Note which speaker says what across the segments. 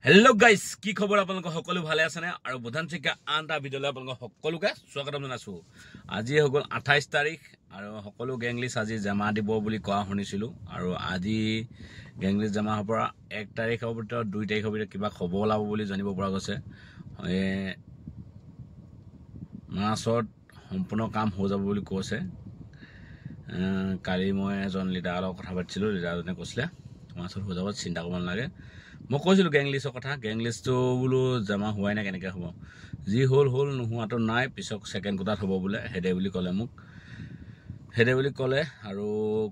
Speaker 1: Hello guys की खबर आपलोक सकलो भाले आछने आरो बुधान चिका आनटा भिडिओले आपलोक सकलोके स्वागतम जनाइछु। আজি হগল 28 तारिख आरो सकलो गैंगलिस আজি जमा দিব বুলি কোৱা শুনিছিলো आरो আজি गैंगलिस जमा হপৰা 1 तारिखৰ ভিতৰত 2 तारिखৰ ভিতৰত কিবা খবৰ ওলাব বুলি জানিব পৰা গৈছে। মাছত সম্পূৰ্ণ কাম হৈ যাব বুলি কৈছে। কালি মই এজন লিডাৰৰ কথা পাতিছিলো, লিডাৰজনে কৈছিলে মাছত হৈ যাব, চিন্তা কৰিব নালাগে। মই কৈছিলো গেংলিছৰ কথা, গেংলিছটো বোলো জমা হোৱাই নাই, কেনেকৈ হ'ব, যি হ'ল হ'ল, নোহোৱাটো নাই, পিছক ছেকেণ্ড কোটাত হ'ব বোলে, হেডে বুলি ক'লে মোক, হেডে বুলি ক'লে। আৰু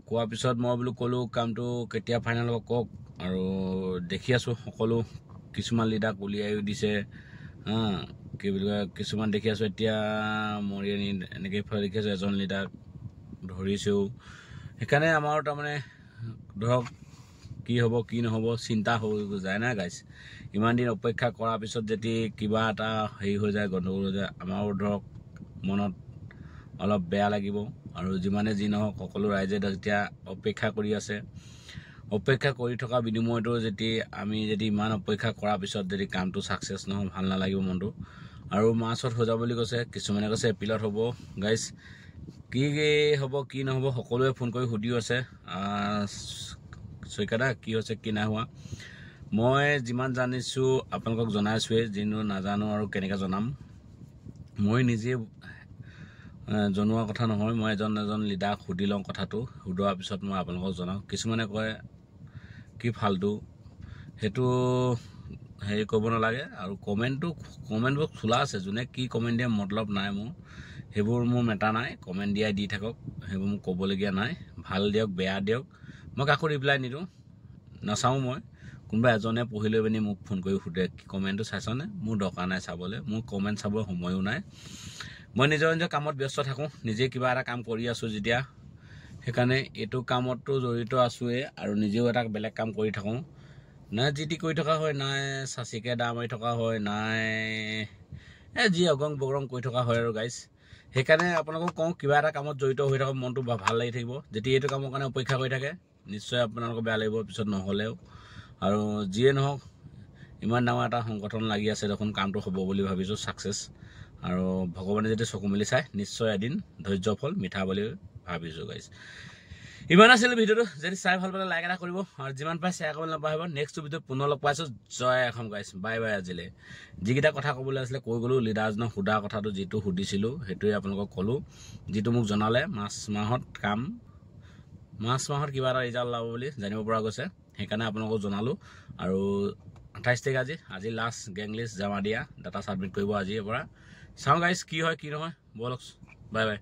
Speaker 1: কোৱাৰ পিছত মই বোলো ক'লো কামটো কেতিয়া ফাইনেল হ'ব কওক। আৰু দেখি আছোঁ সকলো কিছুমান লিডাৰক উলিয়াইও দিছে, কি বুলি কয়, কিছুমান দেখি আছোঁ এতিয়া মৰি আনি এনেকৈ ইফালে দেখি আছোঁ এজন লিডাৰক ধৰিছেও। সেইকাৰণে আমাৰ তাৰমানে ধৰক কি হ'ব কি নহ'ব চিন্তা হৈ যায় না গাইছ। ইমান দিন অপেক্ষা কৰাৰ পিছত যদি কিবা এটা হেৰি হৈ যায়, গণ্ডগোল হৈ যায়, আমাৰো ধৰক মনত অলপ বেয়া লাগিব। আৰু যিমানে যি নহওক সকলো ৰাইজে যেতিয়া অপেক্ষা কৰি আছে, অপেক্ষা কৰি থকা বিনিময়তো আমি যদি ইমান অপেক্ষা কৰাৰ পিছত যদি কামটো ছাকচেছ নহয়, ভাল নালাগিব মনটো। আৰু মাৰ্চত হৈ যাব বুলি কৈছে, কিছুমানে কৈছে এপ্ৰিলত হ'ব। গাইছ কি হ'ব কি নহ'ব সকলোৱে ফোন কৰি সুধিও আছে, চৈকাদা কি হৈছে কি নাই হোৱা। মই যিমান জানিছোঁ আপোনালোকক জনাইছোঁৱেই, যিনো নাজানো আৰু কেনেকৈ জনাম। মই নিজে জনোৱা কথা নহয়, মই এজন লিডাৰক সুধি লওঁ কথাটো, সোধোৱাৰ পিছত মই আপোনালোকক জনাওঁ। কিছুমানে কয় কি ফাল্টু, সেইটো হেৰি কৰিব নালাগে। আৰু কমেণ্টবোৰ খোলা আছে, যোনে কি কমেণ্ট দিয়ে মতলব নাই মোৰ, সেইবোৰ মোৰ মেটাৰ নাই। কমেণ্ট দিয়াই দি থাকক, সেইবোৰ মোক ক'বলগীয়া নাই। ভাল দিয়ক বেয়া দিয়ক, মই কাকো ৰিপ্লাই নিদিওঁ, নাচাওঁ। মই কোনোবা এজনে পঢ়ি লৈ পিনি মোক ফোন কৰি সোধে কি কমেণ্টটো চাইছনে, মোৰ দৰকাৰ নাই চাবলৈ, মোৰ কমেণ্ট চাবৰ সময়ো নাই। মই নিজৰ কামত ব্যস্ত থাকোঁ, নিজে কিবা এটা কাম কৰি আছোঁ যেতিয়া, সেইকাৰণে এইটো কামততো জড়িত আছোঁৱেই আৰু নিজেও এটা বেলেগ কাম কৰি থাকোঁ। নাই যি টি কৰি থকা হয়, নাই চাচিকে দা মাৰি থকা হয়, নাই যি অগং বগৰং কৰি থকা হয় আৰু গাইছ। সেইকাৰণে আপোনালোকক কওঁ, কিবা এটা কামত জড়িত হৈ থাকক, মনটো ভাল লাগি থাকিব। যেতিয়া এইটো কামৰ কাৰণে অপেক্ষা কৰি থাকে নিশ্চয় আপোনালোকৰ বেয়া লাগিব পিছত নহ'লেও। আৰু যিয়ে নহওক, ইমান ডাঙৰ এটা সংগঠন লাগি আছে দেখোন, কামটো হ'ব বুলি ভাবিছোঁ ছাকচেছ। আৰু ভগৱানে যদি চকু মেলি চাই নিশ্চয় এদিন ধৈৰ্য ফল মিঠা বুলি ভাবিছোঁ গাইছ। ইমান আছিল ভিডিঅ'টো, যদি চাই ভাল পালে লাইক এটা কৰিব আৰু যিমান পাৰে শ্বেয়াৰ কৰিবলৈ নাপাহৰিব। নেক্সট ভিডিঅ'ত পুনৰ লগ পাইছোঁ। জয় অসম গাইছ, বাই বাই। আজিলৈ যিকেইটা কথা ক'বলৈ আছিলে কৈ গ'লোঁ, লিডাৰজনক সোধা কথাটো যিটো সুধিছিলোঁ সেইটোৱে আপোনালোকক ক'লোঁ, যিটো মোক জনালে মাৰ্চ মাহত কিবা এটা ৰিজাল্ট ওলাব বুলি জানিব পৰা গৈছে, সেইকাৰণে আপোনালোকক জনালোঁ। আৰু 28 তাৰিখ আজি লাষ্ট গেংলিছ জমা দিয়া, ডাটা ছাবমিট কৰিব আজিৰ পৰা। চাওঁ গাইছ কি হয় কি নহয়, ব'লক বাই বাই।